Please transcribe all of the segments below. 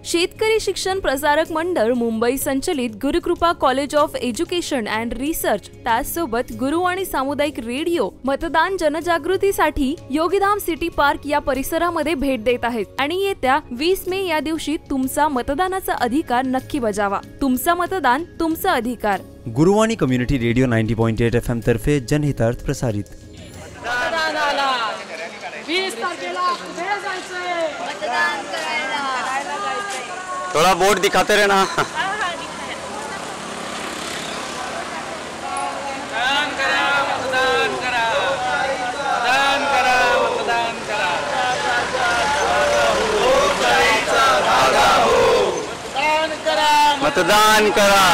शेतकरी शिक्षण प्रसारक मंडळ मुंबई संचलित Gurukripa college of education and research त्याचसोबत गुरुवाणी सामुदायिक रेडिओ मतदान जनजागृतीसाठी योगीधाम सिटी पार्क या परिसरामध्ये भेट देत आहेत आणि येत्या 20 मे या दिवशी तुमचा मतदानाचा अधिकार नक्की बजावा। तुमचा मतदान तुमचा अधिकार। गुरुवाणी कम्युनिटी रेडिओ 90.8 FM तर्फे जनहितार्थ प्रसारित। मतदानाला 20 तारखेला कुठे जायचंय? मतदान करायला जायचंय। थोड़ा बोर्ड दिखाते रहना। मतदान करा, मतदान करा, मतदान करा, मतदान करा। मतदान करा,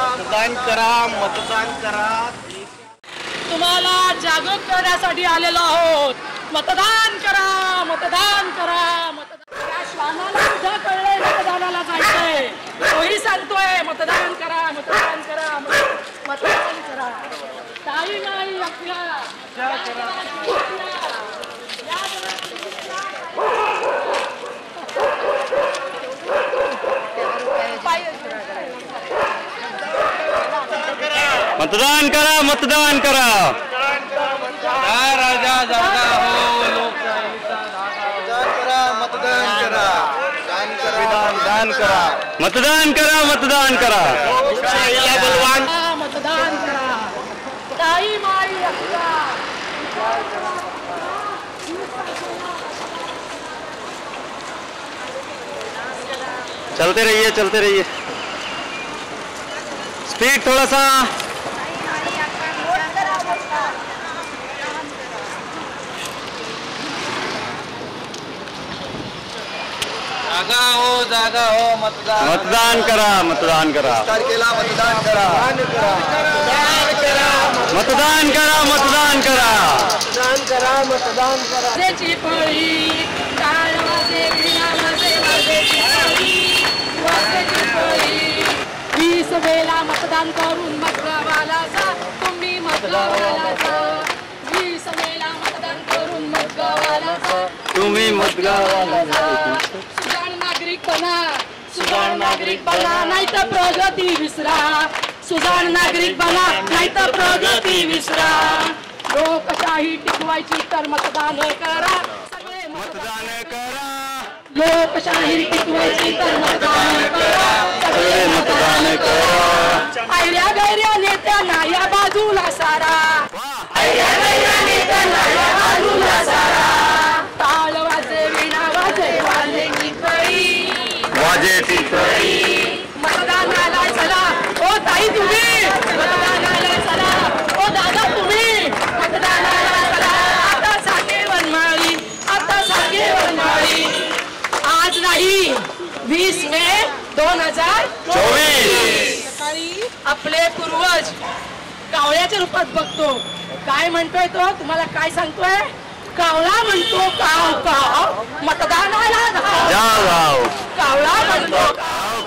मतदान करा, मतदान करा। तुम्हाला जागरूक करण्यासाठी आलेलो आहोत। मतदान करा, मतदान करा, मतदान। या श्वानाला सुद्धा कळलंय मतदानाला जायचंय, तोही सांगतोय मतदान करा, मतदान करा, मतदान करा। ताई नाही आपल्या मतदान करा, मतदान करा। राजा जागा हो, लोकशाहीचा धागा हो। मतदान करा, मतदान करा, मतदान करा, मतदान करा, मतदान करा। लोकशाहीला बलवान। मतदान करा, ताई माई आपल्या चलते रहिए, चलते रहिए। स्पीड थोड़ा सा। जागा हो, जागा हो, मतदान। मतदान करा, मतदान करा। तारखेला मतदान करा, मतदान करा, मतदान करा, मतदान करा। मतदान करा, मतदान करा। वाजेची पळी, टाळ वाजे, वीणा वाजे, वाजेची पळी, वाजेची पळी। 20 वेळा मतदान करून मतगावाला जा, तुम्ही मतगावाला जा। 20 वेळा मतदान करून मतगावाला जा, तुम्ही मतगावाला जा। सुजाण नागरिक बना, सुजाण नागरिक बना, नाही तर प्रगती विसरा। सुजाण नागरिक बना, नाही तर प्रगती विसरा। लोकशाही टिकवायची तर मतदान करा, सगळे मतदान करा, लोकशाही टिकवायची तर मतदान करा, सगळे मतदान करा। आयऱ्या गैऱ्या नेत्यांना या बाजूला सारा, आयऱ्या गैऱ्या नेत्यांना या बाजूला सारा। टाळ वाजे, वीणा वाजे, वाजेची पळी, वाजेची पळी। मतदानाला चला, ओ ताई तुम्ही मतदानाला चला, ओ दादा तुम्ही मतदानाला चला। आता सागे वनमाळी, आता सागे वनमाळी। आज नाही 20 मे 2024 सकाळी आपले पूर्वज कावळ्याच्या रूपात बघतो। काय म्हणतोय तो, तुम्हाला काय सांगतोय? कावळा म्हणतो काव काव, मतदानाला धाव जाओ, कावळा म्हणतो जाओ,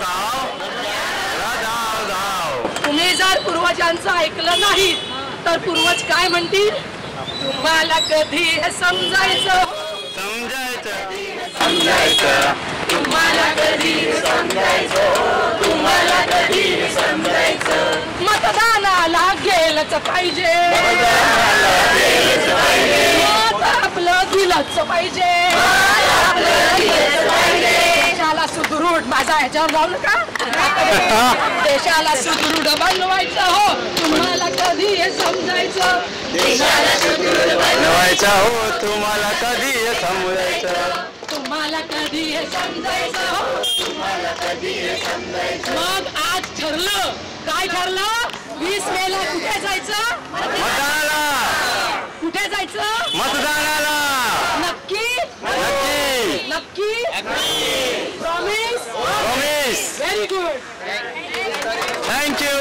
जाओ, जाओ। तुम्ही जर पूर्वजांचं ऐकलं नाही तर पूर्वज काय म्हणतील? तुम्हाला कधी हे समजायचं, समजायचं, समजायचं। तुम्हाला कधी हे समजायचं, तुम्हाला कधी हे समजायचं। मतदानाला गेलंच पाहिजे, मत आपलं दिलंच पाहिजे, देशाला सुदृढ, माझा ह्याच्यावर जाऊ नका, देशाला सुदृढ बनवायचं हो, तुम्हाला कधी हे समजायचं, देशाला सुदृढ बनवायचा हो, तुम्हाला कधी हे समजायचं, तुम्हाला कधी हे समजायचं हो, तुम्हाला कधी हे समजायचं। मग आज ठरलं, काय ठरलं? 20 मेला कुठे जायचं? मतदानाला, कुठे जायचं? मतदानाला। नक्की नक्की, नक्की, promise, promise. Very good. Thank you.